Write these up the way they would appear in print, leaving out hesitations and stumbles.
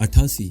88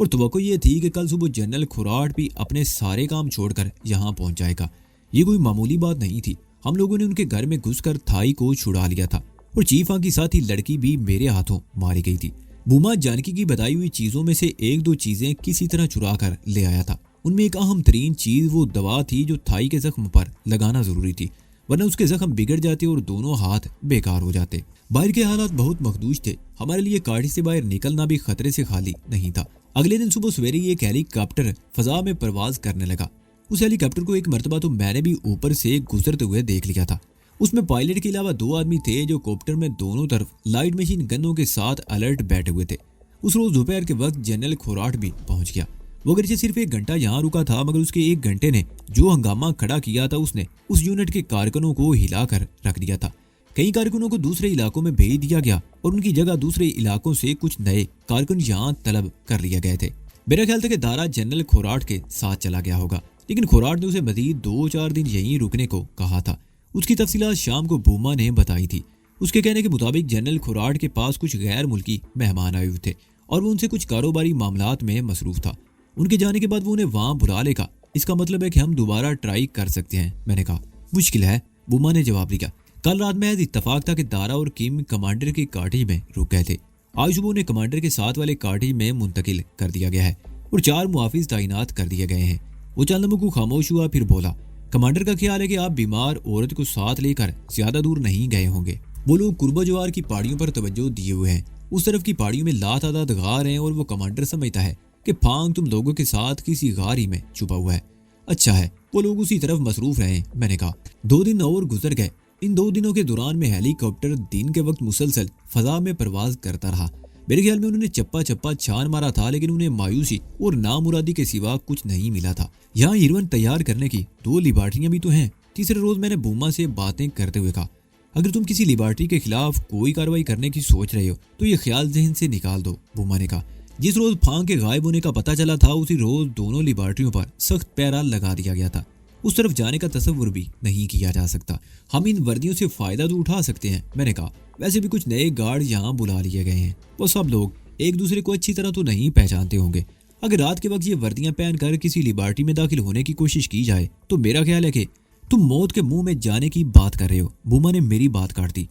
اور توقع یہ تھی کہ کل صبح جنرل کھوراٹ بھی اپنے سارے کام چھوڑ کر یہاں پہنچ جائے گا۔ یہ کوئی معمولی بات نہیں تھی۔ ہم لوگوں نے ان کے گھر میں گھس کر تھائی کو چھڑا لیا تھا اور چیفاں کی ساتھی لڑکی بھی میرے ہاتھوں ماری گئی تھی۔ بوما جانکی کی بتائی ہوئی چیزوں میں سے ایک دو چیزیں کسی طرح چرا کر لے آیا تھا۔ ان میں ایک اہم ترین چیز وہ دوا تھی جو تھائی کے زخم پر لگانا ضروری تھی، ورنہ اس کے زخم بگڑ جاتے اور دونوں ہاتھ بیکار ہو جاتے۔ باہر کے حالات بہت مخدوش تھے، ہمارے لیے کاٹی سے باہر نکلنا بھی خطرے سے خالی نہیں تھا۔ اگلے دن صبح سویرے ایک ہیلی کاپٹر فضا میں پرواز کرنے لگا۔ اس ہیلی کاپٹر کو ایک مرتبہ تو میں نے بھی اوپر سے گزرتے ہوئے دیکھ لیا تھا۔ اس میں پائلٹ کے علاوہ 2 آدمی تھے جو کاپٹر میں دونوں طرف لائٹ مشین گنوں کے ساتھ الرٹ بیٹھے ہوئے تھے۔ اس روز دوپہر کے وقت جنرل کھوراٹ بھی پہنچ گیا۔ وہ اگرچہ صرف 1 گھنٹہ یہاں رکا تھا، مگر اس کے 1 گھنٹے نے جو ہنگامہ کھڑا کیا تھا اس نے اس یونٹ کے کارکنوں کو ہلا کر رکھ دیا تھا۔ کئی کارکنوں کو دوسرے علاقوں میں بھیج دیا گیا اور ان کی جگہ دوسرے علاقوں سے کچھ نئے کارکن یہاں طلب کر لیے گئے تھے۔ میرا خیال تھا کہ دارا جنرل کھوراٹ کے ساتھ چلا گیا ہوگا، لیکن کھوراٹ نے اسے مزید 2-4 دن یہیں رکنے کو کہا تھا۔ اس کی تفصیلات شام کو بوما نے بتائی تھی۔ اس کے کہنے کے مطابق جنرل کھوراٹ کے پاس کچھ غیر ملکی مہمان آئے ہوئے تھے اور وہ ان سے کچھ کاروباری معاملات میں مصروف تھا۔ ان کے جانے کے بعد وہ انہیں وہاں بلا لے گا۔ اس کا مطلب ہے کہ ہم دوبارہ ٹرائی کر سکتے ہیں۔ میں نے کہا مشکل ہے، بوما نے جواب دیا۔ کل رات میں اتفاق تھا کہ دارا اور کیم کمانڈر کے کاٹیج میں رک گئے تھے۔ آج صبح انہیں کمانڈر کے ساتھ والے کاٹیج میں منتقل کر دیا گیا ہے اور 4 محافظ تعینات کر دیے گئے ہیں۔ وہ چند لمحوں کو خاموش ہوا، پھر بولا، کمانڈر کا خیال ہے کہ آپ بیمار عورت کو ساتھ لے کر زیادہ دور نہیں گئے ہوں گے۔ وہ لوگ قربہ جوار کی پہاڑیوں پر توجہ دیے ہوئے ہیں۔ اس طرف کی پہاڑیوں میں لاتعداد غار ہیں اور وہ کمانڈر سمجھتا ہے کہ پھانگ تم لوگوں کے ساتھ کسی غار ہی میں چھپا ہوا ہے۔ اچھا ہے، وہ لوگ اسی طرف مصروف رہے۔ میں نے کہا 2 دن اور گزر گئے۔ ان 2 دنوں کے دوران میں ہیلی کاپٹر دن کے وقت مسلسل فضا میں پرواز کرتا رہا۔ میرے خیال میں انہوں نے چپا چپا چھان مارا تھا، لیکن انہیں مایوسی اور نامرادی کے سوا کچھ نہیں ملا تھا۔ یہاں ہیروئن تیار کرنے کی 2 لیبارٹریاں بھی تو ہیں۔ تیسرے روز میں نے بوما سے باتیں کرتے ہوئے کہا، اگر تم کسی لیبارٹری کے خلاف کوئی کارروائی کرنے کی سوچ رہے ہو تو یہ خیال ذہن سے نکال دو۔ بوما نے کہا، جس روز پھانگ کے غائب ہونے کا پتہ چلا تھا اسی روز دونوں لیبارٹریوں پر سخت پہرا لگا دیا گیا تھا۔ اس طرف جانے کا تصور بھی نہیں کیا جا سکتا۔ ہم ان وردیوں سے فائدہ تو اٹھا سکتے ہیں۔ میں نے کہا، ویسے بھی کچھ نئے گارڈ یہاں بلا لیے گئے ہیں، وہ سب لوگ ایک دوسرے کو اچھی طرح تو نہیں پہچانتے ہوں گے۔ اگر رات کے وقت یہ وردیاں پہن کر کسی لیبارٹری میں داخل ہونے کی کوشش کی جائے تو میرا خیال ہے کہ تم موت کے منہ میں جانے کی بات کر رہے ہو۔ بوما نے میری بات کاٹ دی۔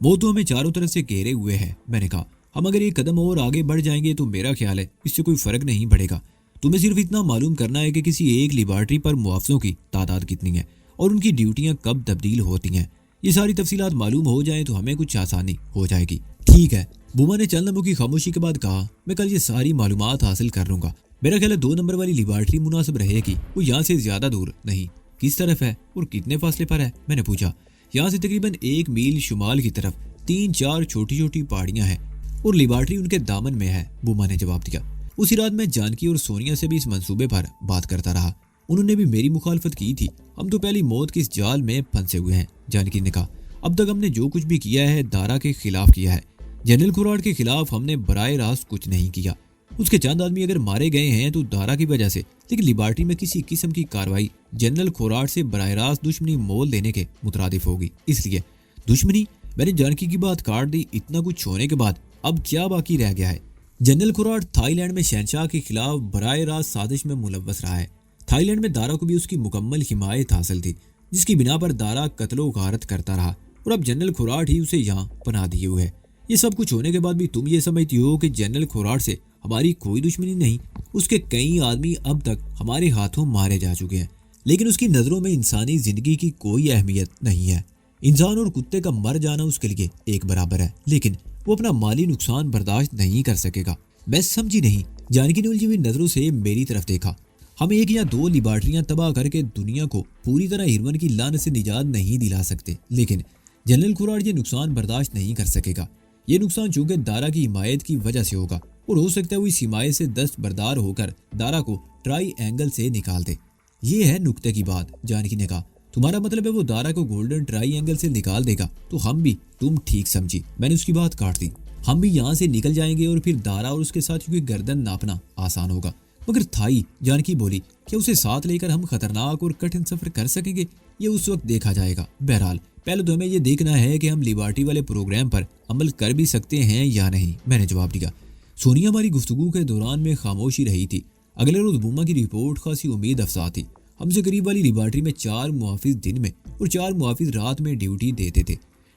موت تو ہمیں چاروں طرف سے گھیرے ہوئے ہے۔ میں نے کہا، ہم اگر ایک قدم اور آگے بڑھ جائیں گے تو میرا خیال ہے اس سے کوئی فرق نہیں پڑے گا۔ تمہیں صرف اتنا معلوم کرنا ہے کہ کسی ایک لیبارٹری پر محافظوں کی تعداد کتنی ہے اور ان کی ڈیوٹیاں کب تبدیل ہوتی ہیں۔ یہ ساری تفصیلات معلوم ہو جائیں تو ہمیں کچھ آسانی ہو جائے گی۔ ٹھیک ہے، بوما نے چند لمحوں کی خاموشی کے بعد کہا، میں کل یہ ساری معلومات حاصل کر لوں گا۔ میرا خیال ہے 2 نمبر والی لیبارٹری مناسب رہے گی۔ وہ یہاں سے زیادہ دور نہیں۔ کس طرف ہے اور کتنے فاصلے پر ہے؟ میں نے پوچھا۔ یہاں سے تقریباً 1 میل شمال کی طرف 3-4 چھوٹی چھوٹی پہاڑیاں ہیں اور لیبارٹری ان کے دامن میں ہے، بوما نے جواب دیا۔ اسی رات میں جانکی اور سونیا سے بھی اس منصوبے پر بات کرتا رہا۔ انہوں نے بھی میری مخالفت کی تھی۔ ہم تو پہلی موت کے اس جال میں پھنسے ہوئے ہیں۔ جانکی نے کہا، اب تک ہم نے جو کچھ بھی کیا ہے دارا کے خلاف کیا ہے۔ جنرل کھوراٹ کے خلاف ہم نے براہ راست کچھ نہیں کیا۔ اس کے چند آدمی اگر مارے گئے ہیں تو دارا کی وجہ سے، لیکن لیبارٹری میں کسی قسم کی کارروائی جنرل کھوراٹ سے براہ راست دشمنی مول لینے کے مترادف ہوگی۔ اس لیے دشمنی؟ میں نے جانکی کی بات کاٹ دی۔ اتنا کچھ ہونے کے بعد اب کیا باقی رہ گیا ہے؟ جنرل کھوراٹ تھائی لینڈ میں شہنشاہ کے خلاف براہ راست سازش میں ملوث رہا ہے۔ تھائی لینڈ میں دارا کو بھی اس کی مکمل حمایت حاصل تھی، جس کی بنا پر دارا قتل و غارت کرتا رہا اور اب جنرل کھوراٹ ہی اسے یہاں پناہ دیے ہوئے ہے۔ یہ سب کچھ ہونے کے بعد بھی تم یہ سمجھتی ہو کہ جنرل کھوراٹ سے ہماری کوئی دشمنی نہیں؟ اس کے کئی آدمی اب تک ہمارے ہاتھوں مارے جا چکے ہیں، لیکن اس کی نظروں میں انسانی زندگی کی کوئی اہمیت نہیں ہے۔ انسان اور کتے کا مر جانا اس کے لیے ایک برابر ہے، لیکن وہ اپنا مالی نقصان برداشت نہیں کر سکے گا۔ میں سمجھی نہیں۔ جانکی نے الجھی ہوئی نظروں سے میری طرف دیکھا۔ ہم 1 یا 2 لیبارٹریاں تباہ کر کے دنیا کو پوری طرح ہیروئن کی لعنت سے نجات نہیں دلا سکتے، لیکن جنرل کھوراٹ یہ نقصان برداشت نہیں کر سکے گا۔ یہ نقصان چونکہ دارا کی حمایت کی وجہ سے ہوگا اور ہو سکتا ہے وہ اس حمایت سے دست بردار ہو کر دارا کو ٹرائی اینگل سے نکال دے۔ یہ ہے نکتے کی بات۔ جانکی نے کہا، تمہارا مطلب ہے وہ دارا کو گولڈن ٹرائی اینگل سے نکال دے گا تو ہم بھی؟ تم ٹھیک سمجھی۔ میں نے اس کی بات کاٹ دی۔ ہم بھی یہاں سے نکل جائیں گے اور پھر دارا اور اس کے ساتھ کی گردن ناپنا آسان ہوگا۔ مگر تھائی، جانکی بولی، کیا اسے ساتھ لے کر ہم خطرناک اور کٹھن سفر کر سکیں گے؟ یہ اس وقت دیکھا جائے گا۔ بہرحال پہلے تو ہمیں یہ دیکھنا ہے کہ ہم لیبارٹی والے پروگرام پر عمل کر بھی سکتے ہیں یا نہیں۔ میں نے جواب دیا، سونیا ہماری گفتگو کے دوران میں خاموشی رہی تھی۔ اگلے روز بوما کی رپورٹ خاصی امید افزا تھی۔ ہم سے قریب والی لیبارٹری میں 4 محافظ دن میں اور 4 محافظ رات میں ڈیوٹی دیتے تھے۔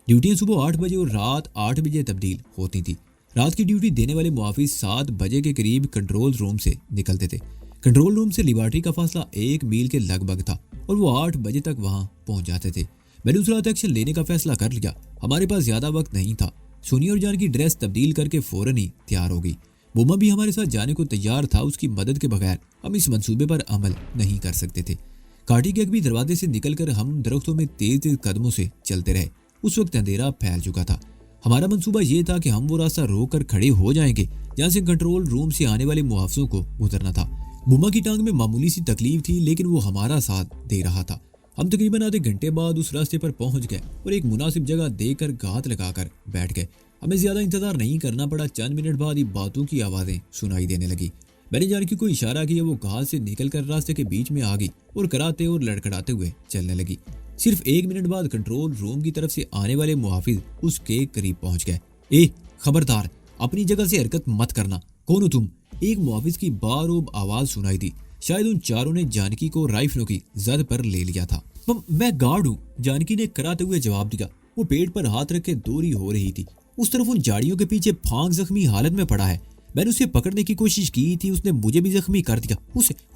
ڈیوٹیاں صبح 8 بجے اور رات 8 بجے تبدیل ہوتی تھیں۔ رات کی ڈیوٹی دینے والے محافظ 7 بجے کے قریب کنٹرول روم سے نکلتے تھے۔ کنٹرول روم سے لیبارٹری کا فاصلہ 1 میل کے لگ بھگ تھا اور وہ 8 بجے تک وہاں پہنچ جاتے تھے۔ میں نے اس رات ایکشن لینے کا فیصلہ کر لیا۔ ہمارے پاس زیادہ وقت نہیں تھا۔ سونیا اور جان کی ڈریس تبدیل کر کے فوراً ہی تیار ہو گئی۔ بوما بھی ہمارے ساتھ جانے کو تیار تھا۔ اس کی مدد کے بغیر ہم اس منصوبے پر عمل نہیں کر سکتے تھے۔ کاٹی کے اگبی دروازے سے نکل کر ہم درختوں میں تیز تیز قدموں سے چلتے رہے۔ اس وقت اندھیرا پھیل چکا تھا۔ ہمارا منصوبہ یہ تھا کہ ہم وہ راستہ روک کر کھڑے ہو جائیں گے جہاں سے کنٹرول روم سے آنے والے محافظوں کو گزرنا تھا۔ بوما کی ٹانگ میں معمولی سی تکلیف تھی لیکن وہ ہمارا ساتھ دے رہا تھا۔ ہم تقریباً آدھے گھنٹے بعد اس راستے پر پہنچ گئے اور ایک مناسب جگہ دیکھ کر گھات لگا کر بیٹھ گئے۔ ہمیں زیادہ انتظار نہیں کرنا پڑا۔ چند منٹ بعد ہی باتوں کی آوازیں سنائی دینے لگی۔ میں نے جانکی کو اشارہ کیا، وہ گھاس سے نکل کر راستے کے بیچ میں آ گئی اور کراتے اور لڑکھڑاتے ہوئے چلنے لگی۔ صرف 1 منٹ بعد کنٹرول روم کی طرف سے آنے والے محافظ اس کے قریب پہنچ گئے۔ اے خبردار، اپنی جگہ سے حرکت مت کرنا۔ کون ہو تم؟ ایک محافظ کی باروب آواز سنائی دی۔ شاید ان چاروں نے جانکی کو رائفلوں کی زد پر لے لیا تھا۔ میں گارڈ ہوں، جانکی نے کراتے ہوئے جواب دیا۔ وہ پیٹ پر ہاتھ رکھ کے دوری ہو رہی تھی۔ اس طرف ان جاڑیوں کے پیچھے پھانک زخمی حالت میں پڑا ہے۔ میں نے اسے پکڑنے کی کوشش کی تھی، اس نے مجھے بھی زخمی کر دیا۔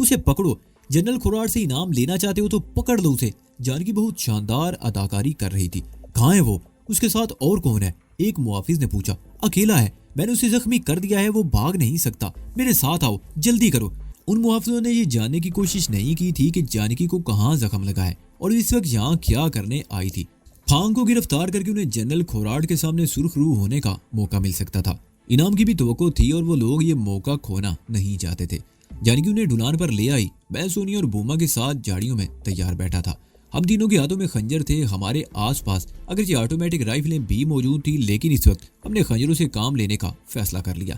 اسے پکڑو، جنرل کھوراٹ سے انعام لینا چاہتے ہو تو پکڑ لو اسے۔ جانکی بہت شاندار اداکاری کر رہی تھی۔ کہاں ہے وہ؟ اس کے ساتھ اور کون ہے؟ ایک محافظ نے پوچھا۔ اکیلا ہے، میں نے اسے زخمی کر دیا ہے، وہ بھاگ نہیں سکتا۔ میرے ساتھ آؤ، جلدی کرو۔ ان محافظوں نے یہ جاننے کی کوشش نہیں کی تھی کہ جانکی کو کہاں زخم لگا ہے اور اس وقت یہاں کیا کرنے آئی تھی۔ پھانگ کو گرفتار کر کے انہیں جنرل کھوراٹ کے سامنے سرخ روح ہونے کا موقع مل سکتا تھا۔ انعام کی بھی توقع تھی اور وہ لوگ یہ موقع کھونا نہیں چاہتے تھے۔ جانکی انہیں ڈھلان پر لے آئی۔ میں سونیا اور بوما کے ساتھ جاڑیوں میں تیار بیٹھا تھا۔ ہم تینوں کے ہاتھوں میں خنجر تھے۔ ہمارے آس پاس اگرچہ آٹومیٹک رائفلیں بھی موجود تھیں لیکن اس وقت ہم نے خنجروں سے کام لینے کا فیصلہ کر لیا۔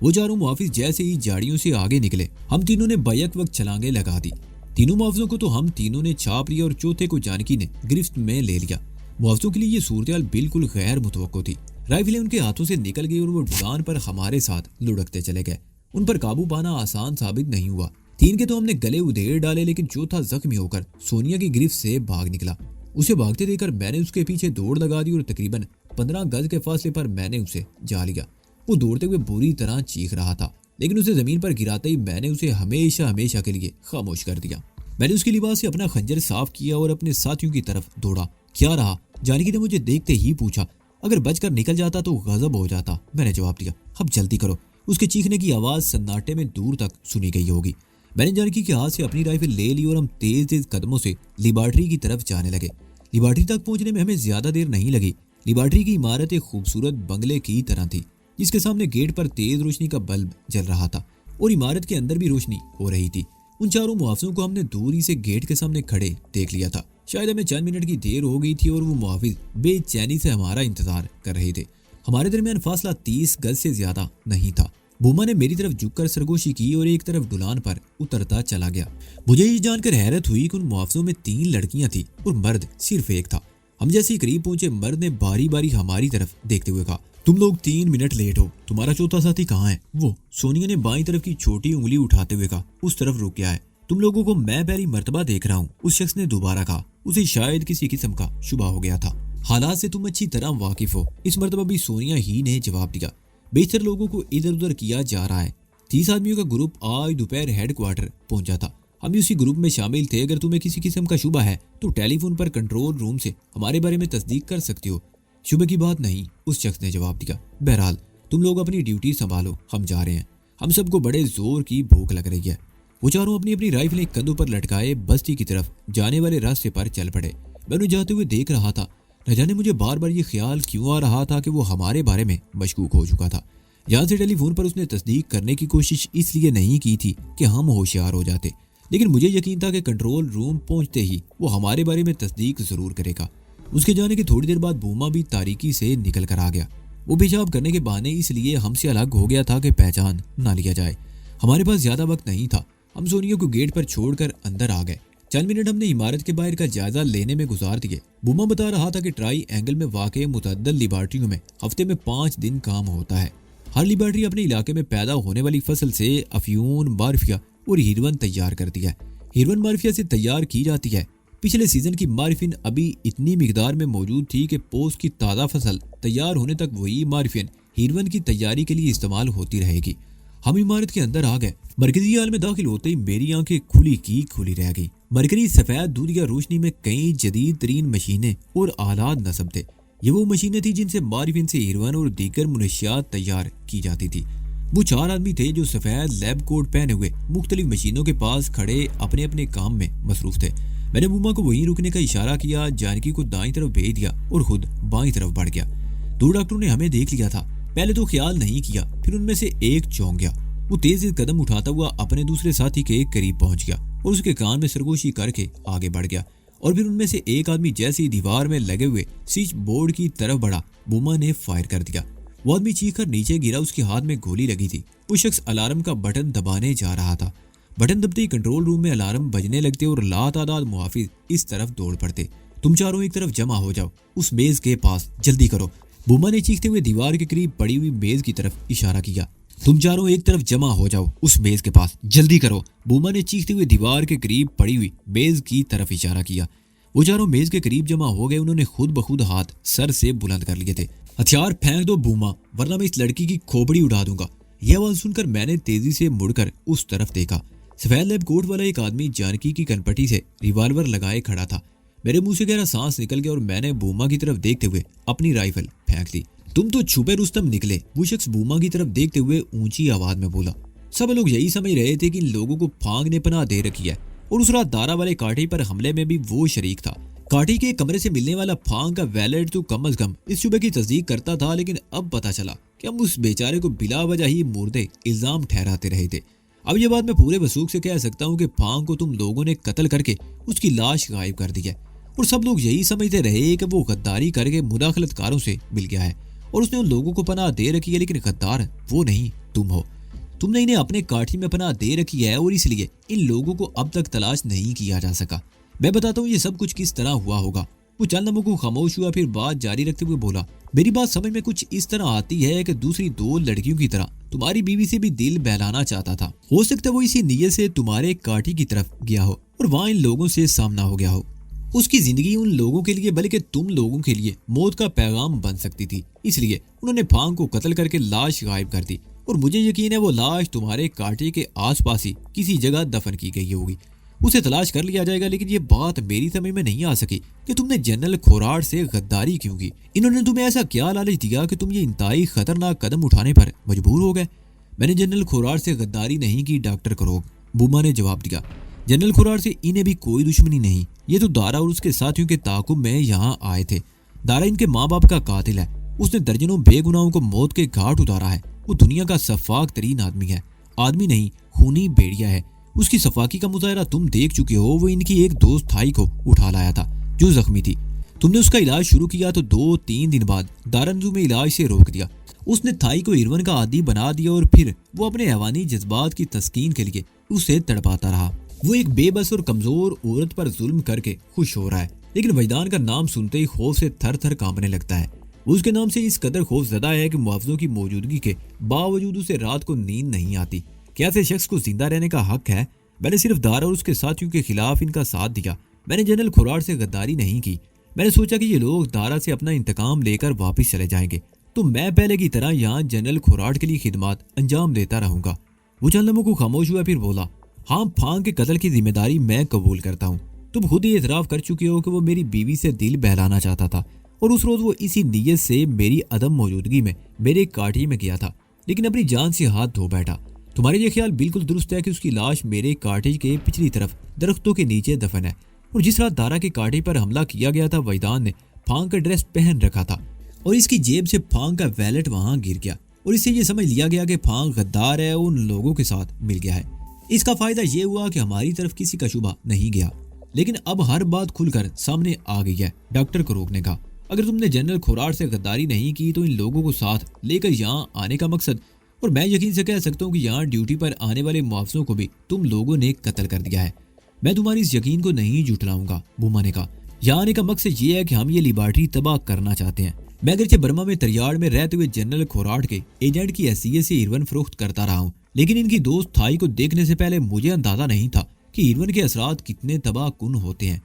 وہ چاروں محافظ جیسے ہی جاڑیوں سے آگے نکلے، ہم تینوں نے بیک وقت چھلانگیں لگا دی۔ تینوں محافظوں کو تو ہم تینوں نے چھاپ لیا اور چوتھے کو جانکی نے گرفت میں لے لیا۔ محافظوں کے لیے یہ صورتحال بالکل غیر متوقع تھی۔ رائفلیں ان کے ہاتھوں سے نکل گئی اور وہ ڈھلان پر ہمارے ساتھ لڑکتے چلے گئے۔ ان پر قابو پانا آسان ثابت نہیں ہوا۔ 3 کے تو ہم نے گلے ادھیڑ ڈالے لیکن چوتھا زخمی ہو کر سونیا کی گرفت سے بھاگ نکلا۔ اسے بھاگتے دیکھ کر میں نے اس کے پیچھے دوڑ لگا دی اور تقریباً 15 گز کے فاصلے پر میں نے اسے جا لیا۔ وہ دوڑتے ہوئے بری طرح چیخ رہا تھا لیکن اسے زمین پر گراتے ہی میں نے اسے ہمیشہ کے لیے خاموش کر دیا۔ میں نے اس کے لباس سے اپنا خنجر صاف کیا اور اپنے ساتھیوں کی طرف دوڑا۔ کیا رہا؟ جانکی نے مجھے دیکھتے ہی پوچھا۔ اگر بچ کر نکل جاتا تو غضب ہو جاتا، میں نے جواب دیا۔ اب جلدی کرو۔ اس کے چیخنے کی آواز سناٹے میں دور تک سنی گئی ہوگی۔ میں نے جانکی کے ہاتھ سے اپنی رائفل لے لی اور ہم تیز قدموں سے لیبارٹری کی طرف جانے لگے۔ لیبارٹری تک پہنچنے میں ہمیں زیادہ دیر نہیں لگی۔ لیبارٹری کی عمارت ایک خوبصورت بنگلے کی طرح تھی جس کے سامنے گیٹ پر تیز روشنی کا بلب جل رہا تھا اور عمارت کے اندر بھی روشنی ہو رہی تھی۔ ان چاروں محافظوں کو ہم نے دوری سے گیٹ کے سامنے کھڑے دیکھ لیا تھا۔ شاید ہمیں چند منٹ کی دیر ہو گئی تھی اور وہ محافظ بے چینی سے ہمارا انتظار کر رہے تھے۔ ہمارے درمیان فاصلہ 30 گز سے زیادہ نہیں تھا۔ بوما نے میری طرف جھک کر سرگوشی کی اور ایک طرف ڈھلان پر اترتا چلا گیا۔ مجھے یہ جان کر حیرت ہوئی کہ ان محافظوں میں 3 لڑکیاں تھیں اور مرد صرف ایک تھا۔ ہم جیسے ہی قریب پہنچے مرد نے باری باری ہماری طرف دیکھتے ہوئے کہا، تم لوگ 3 منٹ لیٹ ہو، تمہارا چوتھا ساتھی کہاں ہے؟ وہ سونیا نے بائیں طرف کی چھوٹی انگلی اٹھاتے ہوئے کہا، اس طرف رک گیا ہے۔ تم لوگوں کو میں پہلی مرتبہ دیکھ رہا ہوں، اس شخص نے دوبارہ کہا۔ اسے شاید کسی قسم کا شبہ ہو گیا تھا۔ حالات سے تم اچھی طرح واقف ہو، اس مرتبہ بھی سونیا ہی نے جواب دیا۔ بیشتر لوگوں کو ادھر ادھر کیا جا رہا ہے۔ 30 آدمیوں کا گروپ آج دوپہر ہیڈ کوارٹر پہنچا تھا۔ ہم بھی اسی گروپ میں شامل تھے۔ اگر تمہیں کسی قسم کا شبہ ہے تو ٹیلی فون پر کنٹرول روم سے ہمارے بارے میں تصدیق کر سکتے ہو۔ شبہ کی بات نہیں، اس شخص نے جواب دیا۔ بہرحال تم لوگ اپنی ڈیوٹی سنبھالو، ہم جا رہے ہیں۔ ہم سب کو بڑے زور کی بھوک لگ رہی ہے۔ وہ چاروں اپنی اپنی رائفلیں کندھوں پر لٹکائے بستی کی طرف جانے والے راستے پر چل پڑے۔ میں انہیں جاتے ہوئے دیکھ رہا تھا۔ نہ جانے مجھے بار بار یہ خیال کیوں آ رہا تھا کہ وہ ہمارے بارے میں مشکوک ہو چکا تھا۔ یہاں سے ٹیلی فون پر اس نے تصدیق کرنے کی کوشش اس لیے نہیں کی تھی کہ ہم ہوشیار ہو جاتے، لیکن مجھے یقین تھا کہ کنٹرول روم پہنچتے ہی وہ ہمارے بارے میں تصدیق ضرور کرے گا۔ اس کے جانے کے تھوڑی دیر بعد بوما بھی تاریکی سے نکل کر آ گیا۔ وہ پیشاب کرنے کے بہانے اس لیے ہم سے الگ ہو گیا تھا کہ پہچان نہ لیا جائے۔ ہمارے پاس زیادہ وقت نہیں تھا۔ ہم سونیا کو گیٹ پر چھوڑ کر اندر آ گئے۔ چند منٹ ہم نے عمارت کے باہر کا جائزہ لینے میں گزار دیے۔ بوما بتا رہا تھا کہ ٹرائی اینگل میں واقع متعدد لیبارٹریوں میں ہفتے میں 5 دن کام ہوتا ہے۔ ہر لیبارٹری اپنے علاقے میں پیدا ہونے والی فصل سے افیون، مارفیا اور ہیروین تیار کرتی ہے۔ ہیروین مارفیا سے تیار کی جاتی ہے۔ پچھلے سیزن کی مارفین ابھی اتنی مقدار میں موجود تھی کہ پوست کی تازہ فصل تیار ہونے تک وہی مارفین ہیروین کی تیاری کے لیے استعمال ہوتی رہے گی۔ ہم عمارت کے اندر آ گئے۔ مرکزی ہال میں داخل ہوتے ہی میری آنکھیں کھلی کی کھلی رہ گئی۔ مرکزی سفید دودھیا روشنی میں کئی جدید ترین مشینیں اور آلات نصب تھے۔ یہ وہ مشینیں تھیں جن سے مارفین سے ہیروین اور دیگر منشیات تیار کی جاتی تھی۔ وہ 4 آدمی تھے جو سفید لیب کوٹ پہنے ہوئے مختلف مشینوں کے پاس کھڑے اپنے اپنے کام میں مصروف تھے۔ میں نے بوما کو وہیں رکنے کا اشارہ کیا، جانکی کو دائیں طرف بھیج دیا اور خود بائیں طرف بڑھ گیا۔ 2 ڈاکٹروں نے ہمیں دیکھ لیا تھا۔ پہلے تو خیال نہیں کیا، پھر ان میں سے ایک چونک گیا۔ وہ تیز قدم اٹھاتا ہوا اپنے دوسرے ساتھی کے قریب پہنچ گیا اور اس کے کان میں سرگوشی کر کے آگے بڑھ گیا، اور پھر ان میں سے ایک آدمی جیسے ہی دیوار میں لگے ہوئے سوئچ بورڈ کی طرف بڑھا، بوما نے فائر کر دیا۔ وہ آدمی چیخ کر نیچے گرا، اس کے ہاتھ میں گولی لگی تھی۔ وہ شخص الارم کا بٹن دبانے جا رہا تھا۔ بٹن دبتے ہی کنٹرول روم میں الارم بجنے لگتے اور لاتعداد محافظ اس طرف دوڑ پڑتے۔ تم چاروں ایک طرف جمع ہو جاؤ، اس میز کے پاس، جلدی کرو۔ بوما نے چیختے ہوئے دیوار کے قریب پڑی ہوئی میز کی طرف اشارہ کیا۔ تم چاروں ایک طرف جمع ہو جاؤ، اس میز کے پاس، جلدی کرو۔ بوما نے چیختے ہوئے دیوار کے قریب پڑی ہوئی میز کی طرف اشارہ کیا۔ وہ چاروں میز کے قریب جمع ہو گئے۔ انہوں نے خود بخود ہاتھ سر سے بلند کر لیے تھے۔ ہتھیار پھینک دو بوما، ورنہ میں اس لڑکی کی کھوپڑی اڑا دوں گا۔ یہ آواز سن کر میں نے تیزی سے مڑ کر اس طرف دیکھا۔ سفید لیب کوٹ والا ایک آدمی جانکی کی کنپٹی سے ریوالور لگائے کھڑا تھا۔ میرے منہ سے گہرا سانس نکل گیا اور میں نے بوما کی طرف دیکھتے ہوئے اپنی رائفل پھینک دی۔ تم تو چھپے رستم نکلے، وہ شخص بوما کی طرف دیکھتے ہوئے اونچی آواز میں بولا۔ سب لوگ یہی سمجھ رہے تھے کہ ان لوگوں کو پھانگ نے پناہ دے رکھی ہے، اور اس رات دارا والے کاٹھی پر حملے میں بھی وہ شریک تھا۔ کاٹھی کے کمرے سے ملنے والا پھانگ کا ویلٹ تو کم از کم اس شبے کی تصدیق کرتا تھا، لیکن اب پتا چلا کہ ہم اس بیچارے کو بلا وجہ ہی مردے الزام ٹھہراتے رہے تھے۔ اب یہ بات میں پورے وثوق سے کہہ سکتا ہوں کہ پھانگ کو تم لوگوں نے قتل کر کے اس کی لاش غائب کر دی ہے، اور سب لوگ یہی سمجھتے رہے کہ وہ غداری کر کے مداخلت کاروں سے مل گیا ہے اور اس نے ان لوگوں کو پناہ دے رکھی ہے، لیکن غدار وہ نہیں، تم ہو۔ تم نے انہیں اپنے کاٹھی میں پناہ دے رکھی ہے اور اس لیے ان لوگوں کو اب تک تلاش نہیں کیا جا سکا۔ میں بتاتا ہوں یہ سب کچھ کس طرح ہوا ہوگا۔ وہ چند لمحوں کو خاموش ہوا، پھر بات جاری رکھتے ہوئے بولا، میری بات سمجھ میں کچھ اس طرح آتی ہے کہ دوسری 2 لڑکیوں کی طرح تمہاری بیوی سے بھی دل بہلانا چاہتا تھا۔ ہو سکتا ہے وہ اسی نیت سے تمہارے کاٹھی کی طرف گیا ہو اور وہاں ان لوگوں سے سامنا ہو گیا ہو۔ اس کی زندگی ان لوگوں کے لیے بلکہ تم لوگوں کے لیے موت کا پیغام بن سکتی تھی، اس لیے انہوں نے پھانگ کو قتل کر کے لاش غائب کر دی، اور مجھے یقین ہے وہ لاش تمہارے کاٹھی کے آس پاس ہی کسی جگہ دفن کی گئی ہوگی۔ اسے تلاش کر لیا جائے گا، لیکن یہ بات میری سمجھ میں نہیں آ سکی کہ تم نے جنرل کھوراٹ سے غداری کیوں کی۔ انہوں نے تمہیں ایسا کیا لالچ دیا کہ تم یہ انتہائی خطرناک قدم اٹھانے پر مجبور ہو گئے؟ میں نے جنرل کھوراٹ سے غداری نہیں کی ڈاکٹر کروگ، بوما نے جواب دیا۔ جنرل کھوراٹ سے انہیں بھی کوئی دشمنی نہیں، یہ تو دارا اور اس کے ساتھیوں کے تعاقب میں یہاں آئے تھے۔ دارا ان کے ماں باپ کا قاتل ہے، اس نے درجنوں بے گناہوں کو موت کے گھاٹ اتارا ہے۔ وہ دنیا کا شفاق ترین آدمی ہے، آدمی نہیں خونی بھیڑیا ہے۔ اس کی صفاقی کا مظاہرہ تم دیکھ چکے ہو۔ وہ ان کی ایک دوست تھائی کو اٹھا لایا تھا جو زخمی تھی۔ تم نے اس کا علاج شروع کیا تو 2-3 دن بعد دارنزو میں علاج سے روک دیا۔ اس نے تھائی کو ہیروین کا عادی بنا دیا اور پھر وہ اپنے حیوانی جذبات کی تسکین کے لیے اسے تڑپاتا رہا۔ وہ ایک بے بس اور کمزور عورت پر ظلم کر کے خوش ہو رہا ہے، لیکن وجدان کا نام سنتے ہی خوف سے تھر تھر کانپنے لگتا ہے۔ وہ اس کے نام سے اس قدر خوف زدہ ہے کہ محافظوں کی موجودگی کے باوجود اسے رات کو نیند نہیں آتی۔ کیا ایسے شخص کو زندہ رہنے کا حق ہے؟ میں نے صرف دارا اور اس کے ساتھیوں کے خلاف ان کا ساتھ دیا۔ میں نے جنرل کھوراٹ سے غداری نہیں کی۔ میں نے سوچا کہ یہ لوگ دارا سے اپنا انتقام لے کر واپس چلے جائیں گے تو میں پہلے کی طرح یہاں جنرل کھوراٹ کے لیے خدمات انجام دیتا رہوں گا۔ وہ چند لمحوں کو خاموش ہوا، پھر بولا، ہاں پھانگ کے قتل کی ذمہ داری میں قبول کرتا ہوں۔ تم خود ہی اعتراف کر چکے ہو کہ وہ میری بیوی سے دل بہلانا چاہتا تھا، اور اس روز وہ اسی نیت سے میری عدم موجودگی میں میرے کاٹھی میں گیا تھا، لیکن اپنی جان سے ہاتھ دھو بیٹھا۔ تمہارا یہ خیال بالکل درست ہے کہ اس کی لاش میرے کاٹھی کے پچھلی طرف درختوں کے نیچے دفن ہے، اور جس رات دارا کی کاٹھی پر حملہ کیا گیا تھا وجدان نے پھانگ کا ڈریس پہن رکھا تھا، اور اس کی جیب سے پھانگ کا ویلٹ وہاں گر گیا، اور اس سے یہ سمجھ لیا گیا کہ پھانگ غدار ہے اور ان لوگوں کے ساتھ مل گیا ہے۔ اس کا فائدہ یہ ہوا کہ ہماری طرف کسی کا شبہ نہیں گیا، لیکن اب ہر بات کھل کر سامنے آ گئی ہے، ڈاکٹر کروگ نے کہا۔ اگر تم نے جنرل کھوراٹ سے غداری نہیں کی تو ان لوگوں کو ساتھ لے کر یہاں آنے کا مقصد، اور میں یقین سے کہہ سکتا ہوں کہ یہاں ڈیوٹی پر آنے والے محافظوں کو بھی تم لوگوں نے قتل کر دیا ہے۔ میں تمہاری اس یقین کو نہیں جھٹلاؤں گا، بوما نے کہا۔ یہاں آنے کا مقصد یہ ہے کہ ہم یہ لیبارٹری تباہ کرنا چاہتے ہیں۔ میں اگرچہ برما میں تریاڑ میں رہتے ہوئے جنرل کھوراٹ کے ایجنٹ کی حیثیت سے ہیروین فروخت کرتا رہا ہوں، لیکن ان کی دوست تھائی کو دیکھنے سے پہلے مجھے اندازہ نہیں تھا کہ ہیروین کے اثرات کتنے تباہ کن ہوتے ہیں۔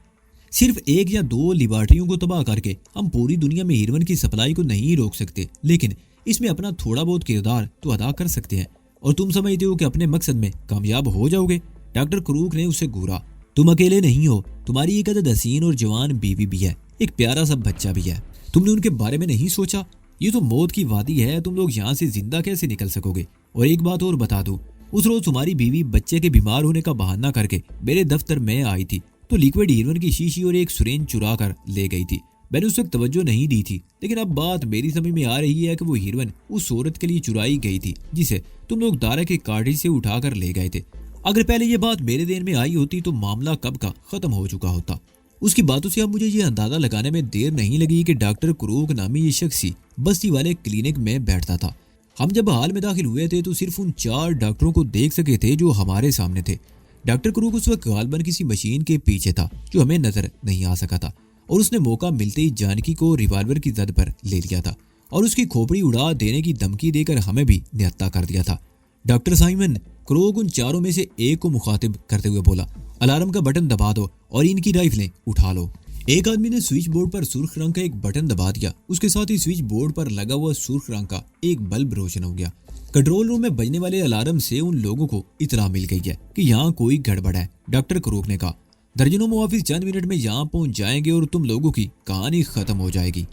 صرف 1 یا 2 لیبارٹریوں کو تباہ کر کے ہم پوری دنیا میں ہیروین کی سپلائی کو نہیں روک سکتے، لیکن اس میں اپنا تھوڑا بہت کردار تو ادا کر سکتے ہیں، اور تم سمجھتے ہو کہ اپنے مقصد میں کامیاب ہو جاؤ گے؟ ڈاکٹر کروک نے اسے گھورا۔ تم اکیلے نہیں ہو، تمہاری ایک عدد حسین اور جوان بیوی بھی ہے، ایک پیارا سا بچہ بھی ہے۔ تم نے ان کے بارے میں نہیں سوچا؟ یہ تو موت کی وادی ہے، تم لوگ یہاں سے زندہ کیسے نکل سکو گے؟ اور ایک بات اور بتا دوں، اس روز تمہاری بیوی بچے کے بیمار ہونے کا بہانہ کر کے میرے دفتر میں آئی تھی تو لیکوڈ ہیروین کی شیشی اور ایک سرنج چرا کر لے گئی تھی۔ میں نے اس وقت توجہ نہیں دی تھی، لیکن اب بات میری سمجھ میں آ رہی ہے کہ وہ ہیروین اس عورت کے لیے چرائی گئی تھی جسے تم لوگ دارا کے کارٹیج سے اٹھا کر لے گئے تھے۔ اگر پہلے یہ بات میرے ذہن میں آئی ہوتی تو معاملہ کب کا ختم ہو چکا ہوتا۔ اس کی باتوں سے اب مجھے یہ اندازہ لگانے میں دیر نہیں لگی کہ ڈاکٹر کروک نامی یہ شخص ہی بستی والے کلینک میں بیٹھتا تھا۔ ہم جب حال میں داخل ہوئے تھے تو صرف ان 4 ڈاکٹروں کو دیکھ سکے تھے جو ہمارے سامنے تھے۔ ڈاکٹر کروک اس وقت غالباً کسی مشین کے پیچھے تھا جو ہمیں نظر نہیں آ سکا تھا، اور اس نے موقع ملتے ہی جانکی کو ریوالور کی زد پر لے لیا تھا اور اس کی کھوپڑی اڑا دینے کی دھمکی دے کر ہمیں بھی نہتہ کر دیا تھا۔ ڈاکٹر سائمن، کروک ان 4 میں سے ایک کو مخاطب کرتے ہوئے بولا، الارم کا بٹن دبا دو اور ان کی رائفلیں اٹھا لو۔ ایک آدمی نے سوئچ بورڈ پر سرخ رنگ کا ایک بٹن دبا دیا، اس کے ساتھ ہی سوئچ بورڈ پر لگا ہوا سرخ رنگ کا ایک بلب روشن ہو گیا۔ کنٹرول روم میں بجنے والے الارم سے ان لوگوں کو اطلاع مل گئی ہے کہ یہاں کوئی گڑبڑ ہے، ڈاکٹر کروک نے کہا۔ درجنوں محافظ چند منٹ میں یہاں پہنچ جائیں گے اور تم لوگوں کی کہانی ختم ہو جائے گی۔